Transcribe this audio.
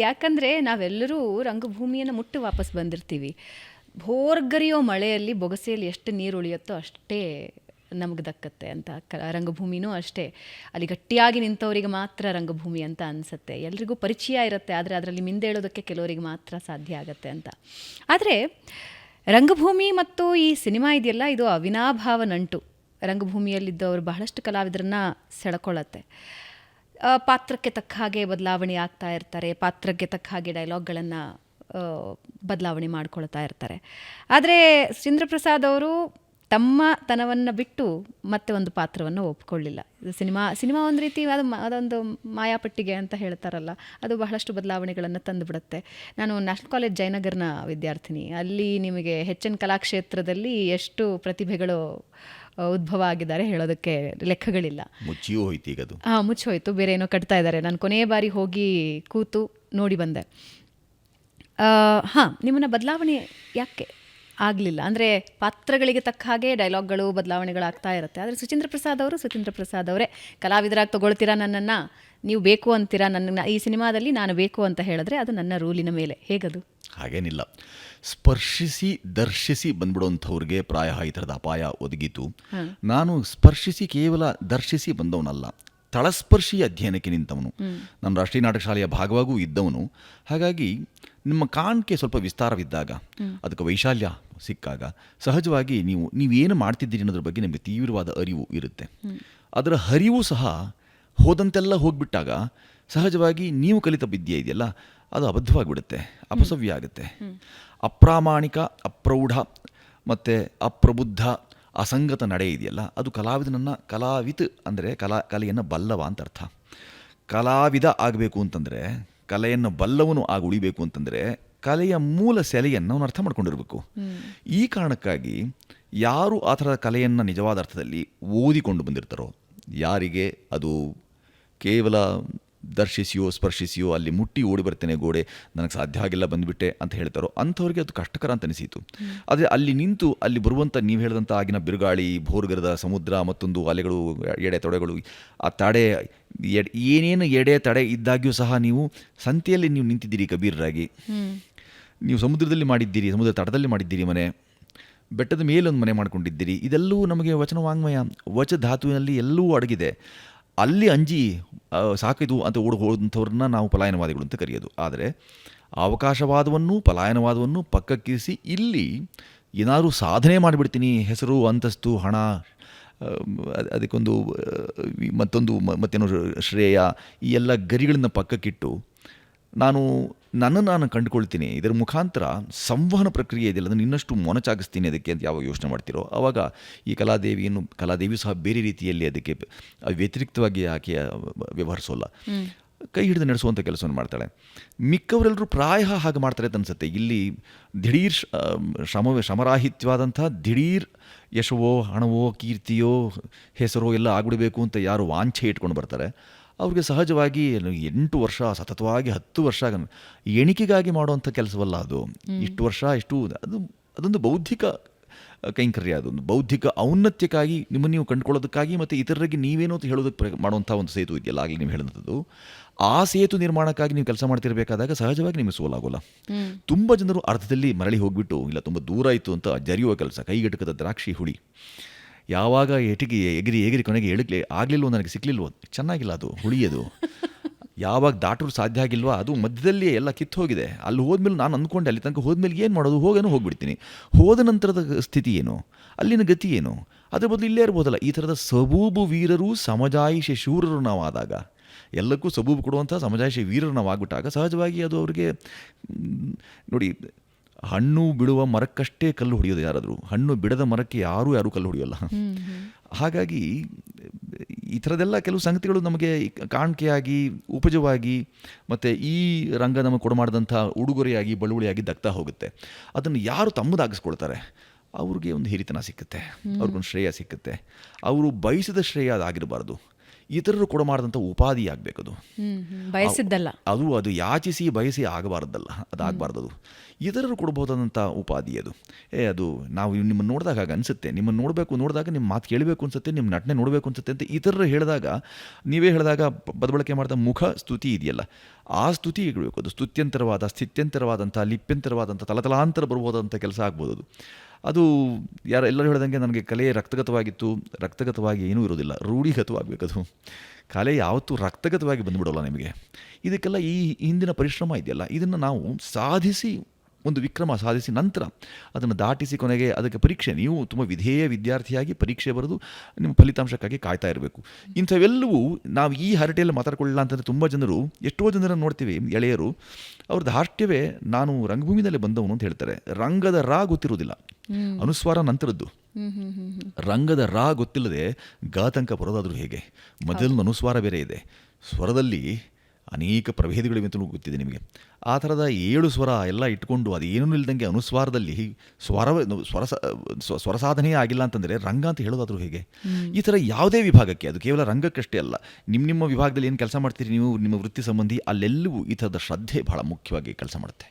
ಯಾಕಂದರೆ ನಾವೆಲ್ಲರೂ ರಂಗಭೂಮಿಯನ್ನು ಮುಟ್ಟು ವಾಪಸ್ ಬಂದಿರ್ತೀವಿ. ಭೋರ್ಗರಿಯೋ ಮಳೆಯಲ್ಲಿ ಬೊಗಸೆಯಲ್ಲಿ ಎಷ್ಟು ನೀರು ಉಳಿಯುತ್ತೋ ಅಷ್ಟೇ ನಮಗೆ ದಕ್ಕತ್ತೆ ಅಂತ. ರಂಗಭೂಮಿನೂ ಅಷ್ಟೇ, ಅಲ್ಲಿ ಗಟ್ಟಿಯಾಗಿ ನಿಂತವರಿಗೆ ಮಾತ್ರ ರಂಗಭೂಮಿ ಅಂತ ಅನಿಸುತ್ತೆ. ಎಲ್ರಿಗೂ ಪರಿಚಯ ಇರುತ್ತೆ, ಆದರೆ ಅದರಲ್ಲಿ ಮಿಂದೇಳೋದಕ್ಕೆ ಕೆಲವರಿಗೆ ಮಾತ್ರ ಸಾಧ್ಯ ಆಗುತ್ತೆ ಅಂತ. ಆದರೆ ರಂಗಭೂಮಿ ಮತ್ತು ಈ ಸಿನಿಮಾ ಇದೆಯಲ್ಲ, ಇದು ಅವಿನಾಭಾವ ನಂಟು. ರಂಗಭೂಮಿಯಲ್ಲಿದ್ದವರು ಬಹಳಷ್ಟು ಕಲಾವಿದರನ್ನು ಸೆಳ್ಕೊಳ್ಳುತ್ತೆ. ಪಾತ್ರಕ್ಕೆ ತಕ್ಕ ಹಾಗೆ ಬದಲಾವಣೆ ಆಗ್ತಾ ಇರ್ತಾರೆ, ಪಾತ್ರಕ್ಕೆ ತಕ್ಕ ಹಾಗೆ ಡೈಲಾಗ್ಗಳನ್ನು ಬದಲಾವಣೆ ಮಾಡ್ಕೊಳ್ತಾ ಇರ್ತಾರೆ. ಆದರೆ ಸುಚೀಂದ್ರ ಪ್ರಸಾದ್ ಅವರು ತಮ್ಮ ತನವನ್ನು ಬಿಟ್ಟು ಮತ್ತೆ ಒಂದು ಪಾತ್ರವನ್ನು ಒಪ್ಕೊಳ್ಳಿಲ್ಲ. ಇದು ಸಿನಿಮಾ ಒಂದು ರೀತಿ ಅದೊಂದು ಮಾಯಾಪಟ್ಟಿಗೆ ಅಂತ ಹೇಳ್ತಾರಲ್ಲ, ಅದು ಬಹಳಷ್ಟು ಬದಲಾವಣೆಗಳನ್ನು ತಂದುಬಿಡುತ್ತೆ. ನಾನು ನ್ಯಾಷನಲ್ ಕಾಲೇಜ್ ಜಯನಗರ್ನ ವಿದ್ಯಾರ್ಥಿನಿ. ಅಲ್ಲಿ ನಿಮಗೆ ಹೆಚ್ಚಿನ ಕಲಾಕ್ಷೇತ್ರದಲ್ಲಿ ಎಷ್ಟು ಪ್ರತಿಭೆಗಳು ಉದ್ಭವ ಆಗಿದ್ದಾರೆ ಹೇಳೋದಕ್ಕೆ ಲೆಕ್ಕಗಳಿಲ್ಲ. ಮುಚ್ಚಿಯೂ ಹೋಯ್ತು ಈಗ ಅದು. ಮುಚ್ಚೋಯ್ತು, ಬೇರೆ ಏನೋ ಕಟ್ತಾ ಇದ್ದಾರೆ. ನಾನು ಕೊನೆಯ ಬಾರಿ ಹೋಗಿ ಕೂತು ನೋಡಿ ಬಂದೆ. ನಿಮ್ಮನ್ನು ಬದಲಾವಣೆ ಯಾಕೆ ಆಗಲಿಲ್ಲ ಅಂದರೆ ಪಾತ್ರಗಳಿಗೆ ತಕ್ಕ ಹಾಗೆ ಡೈಲಾಗ್ಗಳು ಬದಲಾವಣೆಗಳಾಗ್ತಾ ಇರುತ್ತೆ. ಆದರೆ ಸುಚೀಂದ್ರ ಪ್ರಸಾದ್ ಅವರೇ ಕಲಾವಿದರಾಗಿ ತೊಗೊಳ್ತೀರಾ, ನನ್ನನ್ನು ನೀವು ಬೇಕು ಅಂತೀರಾ, ನನ್ನ ಈ ಸಿನಿಮಾದಲ್ಲಿ ನಾನು ಬೇಕು ಅಂತ ಹೇಳಿದ್ರೆ ಅದು ನನ್ನ ರೂಲಿನ ಮೇಲೆ. ಹೇಗದು? ಹಾಗೇನಿಲ್ಲ, ಸ್ಪರ್ಶಿಸಿ ದರ್ಶಿಸಿ ಬಂದ್ಬಿಡೋಂಥವ್ರಿಗೆ ಪ್ರಾಯ ಈ ಥರದ ಅಪಾಯ ಒದಗಿತು. ನಾನು ಸ್ಪರ್ಶಿಸಿ ಕೇವಲ ದರ್ಶಿಸಿ ಬಂದವನಲ್ಲ, ತಳಸ್ಪರ್ಶಿ ಅಧ್ಯಯನಕ್ಕೆ ನಿಂತವನು. ನಾನು ರಾಷ್ಟ್ರೀಯ ನಾಟಕ ಶಾಲೆಯ ಭಾಗವಾಗೂ ಇದ್ದವನು. ಹಾಗಾಗಿ ನಿಮ್ಮ ಕಾಣಿಕೆ ಸ್ವಲ್ಪ ವಿಸ್ತಾರವಿದ್ದಾಗ, ಅದಕ್ಕೆ ವೈಶಾಲ್ಯ ಸಿಕ್ಕಾಗ ಸಹಜವಾಗಿ ನೀವೇನು ಮಾಡ್ತಿದ್ದೀರಿ ಅನ್ನೋದ್ರ ಬಗ್ಗೆ ನಿಮಗೆ ತೀವ್ರವಾದ ಅರಿವು ಇರುತ್ತೆ. ಅದರ ಹರಿವು ಸಹ ಹೋದಂತೆಲ್ಲ ಹೋಗ್ಬಿಟ್ಟಾಗ ಸಹಜವಾಗಿ ನೀವು ಕಲಿತ ವಿದ್ಯೆ ಇದೆಯಲ್ಲ ಅದು ಅಬದ್ಧವಾಗಿಬಿಡುತ್ತೆ, ಅಪಸವ್ಯ ಆಗುತ್ತೆ. ಅಪ್ರಾಮಾಣಿಕ, ಅಪ್ರೌಢ ಮತ್ತು ಅಪ್ರಬುದ್ಧ, ಅಸಂಗತ ನಡೆ ಇದೆಯಲ್ಲ ಅದು ಕಲಾವಿತ್ ಅಂದರೆ ಕಲೆಯನ್ನು ಬಲ್ಲವ ಅಂತ ಅರ್ಥ. ಕಲಾವಿದ ಆಗಬೇಕು ಅಂತಂದರೆ, ಕಲೆಯನ್ನು ಬಲ್ಲವನು ಆಗಿ ಉಳಿಬೇಕು ಅಂತಂದರೆ ಕಲೆಯ ಮೂಲ ಸೆಲೆಯನ್ನು ಅವನು ಅರ್ಥ ಮಾಡ್ಕೊಂಡಿರಬೇಕು. ಈ ಕಾರಣಕ್ಕಾಗಿ ಯಾರು ಆ ಥರದ ಕಲೆಯನ್ನು ನಿಜವಾದ ಅರ್ಥದಲ್ಲಿ ಓದಿಕೊಂಡು ಬಂದಿರ್ತಾರೋ, ಯಾರಿಗೆ ಅದು ಕೇವಲ ದರ್ಶಿಸಿಯೋ ಸ್ಪರ್ಶಿಸಿಯೋ ಅಲ್ಲಿ ಮುಟ್ಟಿ ಓಡಿ ಬರ್ತೇನೆ ಗೋಡೆ, ನನಗೆ ಸಾಧ್ಯ ಆಗಿಲ್ಲ ಬಂದುಬಿಟ್ಟೆ ಅಂತ ಹೇಳ್ತಾರೋ ಅಂಥವ್ರಿಗೆ ಅದು ಕಷ್ಟಕರ ಅಂತ ಅನಿಸಿತು. ಆದರೆ ಅಲ್ಲಿ ನಿಂತು ಅಲ್ಲಿ ಬರುವಂಥ ನೀವು ಹೇಳಿದಂಥ ಆಗಿನ ಬಿರುಗಾಳಿ, ಭೋರ್ಗರದ ಸಮುದ್ರ, ಮತ್ತೊಂದು ಅಲೆಗಳು, ಎಡೆ ತೊಡೆಗಳು, ಆ ತಡೆ ಏನೇನು ಎಡೆ ತಡೆ ಇದ್ದಾಗ್ಯೂ ಸಹ ನೀವು ಸಂತೆಯಲ್ಲಿ ನೀವು ನಿಂತಿದ್ದೀರಿ ಕಬೀರರಾಗಿ. ನೀವು ಸಮುದ್ರದಲ್ಲಿ ಮಾಡಿದ್ದೀರಿ, ಸಮುದ್ರ ತಟದಲ್ಲಿ ಮಾಡಿದ್ದೀರಿ ಮನೆ, ಬೆಟ್ಟದ ಮೇಲೊಂದು ಮನೆ ಮಾಡ್ಕೊಂಡಿದ್ದೀರಿ. ಇದೆಲ್ಲವೂ ನಮಗೆ ವಚನ ವಾಂಗ್ಮಯ, ವಚ ಧಾತುವಿನಲ್ಲಿ ಎಲ್ಲವೂ ಅಡಗಿದೆ. ಅಲ್ಲಿ ಅಂಜಿ ಸಾಕಿದು ಅಂತ ಹೋದಂಥವ್ರನ್ನ ನಾವು ಪಲಾಯನವಾದಿಗಳು ಅಂತ ಕರೆಯೋದು. ಆದರೆ ಅವಕಾಶವಾದವನ್ನು ಪಲಾಯನವಾದವನ್ನು ಪಕ್ಕಕ್ಕಿರಿಸಿ ಇಲ್ಲಿ ಏನಾದರೂ ಸಾಧನೆ ಮಾಡಿಬಿಡ್ತೀನಿ, ಹೆಸರು, ಅಂತಸ್ತು, ಹಣ, ಅದಕ್ಕೊಂದು ಮತ್ತೇನೋ ಶ್ರೇಯ, ಈ ಎಲ್ಲ ಗರಿಗಳನ್ನು ಪಕ್ಕಕ್ಕಿಟ್ಟು ನಾನು ಕಂಡುಕೊಳ್ತೀನಿ, ಇದರ ಮುಖಾಂತರ ಸಂವಹನ ಪ್ರಕ್ರಿಯೆ ಇದೆಯಲ್ಲ ಅದನ್ನು ಇನ್ನಷ್ಟು ಮೊನಚಾಗಿಸ್ತೀನಿ ಅದಕ್ಕೆ ಅಂತ ಯಾವಾಗ ಯೋಚನೆ ಮಾಡ್ತಿರೋ ಆವಾಗ ಈ ಕಲಾದೇವಿಯು ಸಹ ಬೇರೆ ರೀತಿಯಲ್ಲಿ ಅದಕ್ಕೆ ವ್ಯತಿರಿಕ್ತವಾಗಿ ಆಕೆ ವ್ಯವಹರಿಸೋಲ್ಲ, ಕೈ ಹಿಡಿದು ನಡೆಸುವಂಥ ಕೆಲಸವನ್ನು ಮಾಡ್ತಾಳೆ. ಮಿಕ್ಕವರೆಲ್ಲರೂ ಪ್ರಾಯ ಹಾಗೆ ಮಾಡ್ತಾರೆ ಅಂತ ಅನಿಸುತ್ತೆ. ಇಲ್ಲಿ ದಿಢೀರ್ ಶ್ರಮರಾಹಿತ್ಯವಾದಂಥ ದಿಢೀರ್ ಯಶವೋ, ಹಣವೋ, ಕೀರ್ತಿಯೋ, ಹೆಸರೋ ಎಲ್ಲ ಆಗ್ಬಿಡಬೇಕು ಅಂತ ಯಾರು ವಾಂಛೆ ಇಟ್ಕೊಂಡು ಬರ್ತಾರೆ ಅವ್ರಿಗೆ ಸಹಜವಾಗಿ 8 ವರ್ಷ ಸತತವಾಗಿ 10 ವರ್ಷ ಎಣಿಕೆಗಾಗಿ ಮಾಡುವಂಥ ಕೆಲಸವಲ್ಲ ಅದು. ಇಷ್ಟು ವರ್ಷ ಅದೊಂದು ಬೌದ್ಧಿಕ ಕೈಂಕರ್ಯ, ಅದೊಂದು ಬೌದ್ಧಿಕ ಔನ್ನತ್ಯಕ್ಕಾಗಿ ನಿಮ್ಮನ್ನು ನೀವು ಕಂಡುಕೊಳ್ಳೋದಕ್ಕಾಗಿ ಮತ್ತು ಇತರರಿಗೆ ನೀವೇನೋ ಅಂತ ಹೇಳೋದಕ್ಕೆ ಮಾಡುವಂಥ ಒಂದು ಸೇತು ಇದೆಯಲ್ಲ, ಆಗಲಿ ನೀವು ಹೇಳಿದಂಥದ್ದು, ಆ ಸೇತು ನಿರ್ಮಾಣಕ್ಕಾಗಿ ನೀವು ಕೆಲಸ ಮಾಡ್ತಿರ್ಬೇಕಾದಾಗ ಸಹಜವಾಗಿ ನಿಮಗೆ ಸೋಲಾಗೋಲ್ಲ. ತುಂಬ ಜನರು ಅರ್ಧದಲ್ಲಿ ಮರಳಿ ಹೋಗಿಬಿಟ್ಟು ಇಲ್ಲ ತುಂಬ ದೂರ ಆಯಿತು ಅಂತ ಜರಿಯುವ ಕೆಲಸ, ಕೈಗೆಟಕದ ದ್ರಾಕ್ಷಿ ಹುಳಿ, ಯಾವಾಗ ಎಗಿರಿ ಕೊನೆಗೆ ಆಗಲಿಲ್ವೋ, ನನಗೆ ಸಿಕ್ಕಲಿಲ್ವೋ, ಚೆನ್ನಾಗಿಲ್ಲ ಅದು ಹುಳಿಯೋದು. ಯಾವಾಗ ದಾಟರು ಸಾಧ್ಯ ಆಗಿಲ್ವಾ ಅದು ಮಧ್ಯದಲ್ಲಿ ಎಲ್ಲ ಕಿತ್ತು ಹೋಗಿದೆ. ಅಲ್ಲಿ ಹೋದ್ಮೇಲೆ ನಾನು ಅಂದ್ಕೊಂಡೆ ಅಲ್ಲಿ ತನಕ ಹೋದ್ಮೇಲೆ ಏನು ಮಾಡೋದು, ಹೋಗ್ಬಿಡ್ತೀನಿ. ಹೋದ ನಂತರದ ಸ್ಥಿತಿ ಏನು, ಅಲ್ಲಿನ ಗತಿ ಏನು, ಅದ್ರ ಬದಲು ಇಲ್ಲೇ ಇರ್ಬೋದಲ್ಲ. ಈ ಥರದ ಸಬೂಬು ವೀರರು ಸಮಜಾಯಿಷಿ ಶೂರರು ನಾವು ಆದಾಗ, ಎಲ್ಲಕ್ಕೂ ಸಬೂಬು ಕೊಡುವಂಥ ಸಮಜಾಯಿಷಿ ವೀರರು ನಾವು ಆಗ್ಬಿಟ್ಟಾಗ ಸಹಜವಾಗಿ ಅದು ಅವರಿಗೆ ನೋಡಿ, ಹಣ್ಣು ಬಿಡುವ ಮರಕ್ಕಷ್ಟೇ ಕಲ್ಲು ಹೊಡೆಯೋದು ಯಾರಾದರೂ, ಹಣ್ಣು ಬಿಡದ ಮರಕ್ಕೆ ಯಾರೂ ಕಲ್ಲು ಹೊಡೆಯೋಲ್ಲ. ಹಾಗಾಗಿ ಈ ಥರದ್ದೆಲ್ಲ ಕೆಲವು ಸಂಗತಿಗಳು ನಮಗೆ ಕಾಣಿಕೆಯಾಗಿ, ಉಪಜವಾಗಿ ಮತ್ತು ಈ ರಂಗ ನಮಗೆ ಕೊಡಮಾಡಿದಂಥ ಉಡುಗೊರೆಯಾಗಿ, ಬಳುವಳಿಯಾಗಿ ದಕ್ತಾ ಹೋಗುತ್ತೆ. ಅದನ್ನು ಯಾರು ತಮ್ಮದಾಗಿಸ್ಕೊಳ್ತಾರೆ ಅವ್ರಿಗೆ ಒಂದು ಹಿರಿತನ ಸಿಕ್ಕುತ್ತೆ, ಅವ್ರಿಗೊಂದು ಶ್ರೇಯ ಸಿಕ್ಕುತ್ತೆ. ಅವರು ಬಯಸಿದ ಶ್ರೇಯ ಅದಾಗಿರಬಾರ್ದು, ಇತರರು ಕೊಡಮಾಡಿದಂಥ ಉಪಾಧಿ ಆಗಬೇಕದು, ಬಯಸಿದ್ದಲ್ಲ ಅದು ಯಾಚಿಸಿ ಬಯಸಿ ಆಗಬಾರ್ದಲ್ಲ, ಅದಾಗಬಾರ್ದು. ಅದು ಇತರರು ಕೊಡ್ಬೋದಾದಂಥ ಉಪಾಧಿ ಅದು. ಅದು ನಾವು ನಿಮ್ಮನ್ನು ನೋಡಿದಾಗ ಹಾಗೆ ಅನಿಸುತ್ತೆ, ನಿಮ್ಮನ್ನು ನೋಡಿದಾಗ ನಿಮ್ಮ ಮಾತು ಕೇಳಬೇಕು ಅನಿಸುತ್ತೆ, ನಿಮ್ಮ ನಟನೆ ನೋಡಬೇಕು ಅನಿಸುತ್ತೆ ಅಂತ ಇತರರು ಹೇಳಿದಾಗ, ನೀವೇ ಹೇಳಿದಾಗ ಬದಬಳಕೆ ಮಾಡಿದ ಮುಖ ಸ್ತುತಿ ಇದೆಯಲ್ಲ ಆ ಸ್ತುತಿ ಇರಬೇಕು. ಅದು ಸ್ತುತ್ಯಂತರವಾದ, ಸ್ಥಿತ್ಯಂತರವಾದಂಥ, ಲಿಪ್ಯಂತರವಾದಂಥ, ತಲತಲಾಂತರ ಬರ್ಬೋದಂಥ ಕೆಲಸ ಆಗ್ಬೋದು ಅದು ಎಲ್ಲರೂ ಹೇಳ್ದಂಗೆ ನನಗೆ ಕಲೆ ರಕ್ತಗತವಾಗಿತ್ತು. ರಕ್ತಗತವಾಗಿ ಏನೂ ಇರೋದಿಲ್ಲ, ರೂಢಿಗತವಾಗಬೇಕದು. ಕಲೆ ಯಾವತ್ತೂ ರಕ್ತಗತವಾಗಿ ಬಂದುಬಿಡೋಲ್ಲ ನಿಮಗೆ. ಇದಕ್ಕೆಲ್ಲ ಈ ಹಿಂದಿನ ಪರಿಶ್ರಮ ಇದೆಯಲ್ಲ, ಇದನ್ನು ನಾವು ಸಾಧಿಸಿ, ಒಂದು ವಿಕ್ರಮ ಸಾಧಿಸಿ ನಂತರ ಅದನ್ನು ದಾಟಿಸಿ ಕೊನೆಗೆ ಅದಕ್ಕೆ ಪರೀಕ್ಷೆ, ನೀವು ತುಂಬ ವಿಧೇಯ ವಿದ್ಯಾರ್ಥಿಯಾಗಿ ಪರೀಕ್ಷೆ ಬರೆದು ನಿಮ್ಮ ಫಲಿತಾಂಶಕ್ಕಾಗಿ ಕಾಯ್ತಾ ಇರಬೇಕು. ಇಂಥವೆಲ್ಲವೂ ನಾವು ಈ ಹರಟೆಯಲ್ಲಿ ಮಾತಾಡ್ಕೊಳ್ಳಲ್ಲ ಅಂತಂದರೆ ತುಂಬ ಜನರು, ಎಷ್ಟೋ ಜನರನ್ನು ನೋಡ್ತೀವಿ, ಎಳೆಯರು, ಅವ್ರದ್ದು ಹಾಷ್ಟ್ಯವೇ ನಾನು ರಂಗಭೂಮಿನಲ್ಲಿ ಬಂದವನು ಅಂತ ಹೇಳ್ತಾರೆ. ರಂಗದ ರಾ ಗೊತ್ತಿರೋದಿಲ್ಲ, ಅನುಸ್ವಾರ ನಂತರದ್ದು. ರಂಗದ ರಾ ಗೊತ್ತಿಲ್ಲದೆ ಗಾತಂಕ ಬರೋದಾದರೂ ಹೇಗೆ? ಮೊದಲು ಅನುಸ್ವಾರ ಬೇರೆ ಇದೆ, ಸ್ವರದಲ್ಲಿ ಅನೇಕ ಪ್ರಭೇದಗಳಿವೆ ಅಂತಲೂ ಗೊತ್ತಿದೆ ನಿಮಗೆ. ಆ ಥರದ 7 ಸ್ವರ ಎಲ್ಲ ಇಟ್ಕೊಂಡು ಅದೇನೂ ಇಲ್ದಂಗೆ ಅನುಸ್ವಾರದಲ್ಲಿ ಸ್ವರ ಸಾಧನೆಯೇ ಆಗಿಲ್ಲ ಅಂತಂದರೆ ರಂಗ ಅಂತ ಹೇಳೋದಾದರೂ ಹೇಗೆ? ಈ ಥರ ಯಾವುದೇ ವಿಭಾಗಕ್ಕೆ, ಅದು ಕೇವಲ ರಂಗಕ್ಕಷ್ಟೇ ಅಲ್ಲ, ನಿಮ್ಮ ವಿಭಾಗದಲ್ಲಿ ಏನು ಕೆಲಸ ಮಾಡ್ತೀರಿ ನೀವು, ನಿಮ್ಮ ವೃತ್ತಿ ಸಂಬಂಧಿ, ಅಲ್ಲೆಲ್ಲವೂ ಈ ಥರದ ಶ್ರದ್ಧೆ ಬಹಳ ಮುಖ್ಯವಾಗಿ ಕೆಲಸ ಮಾಡುತ್ತೆ.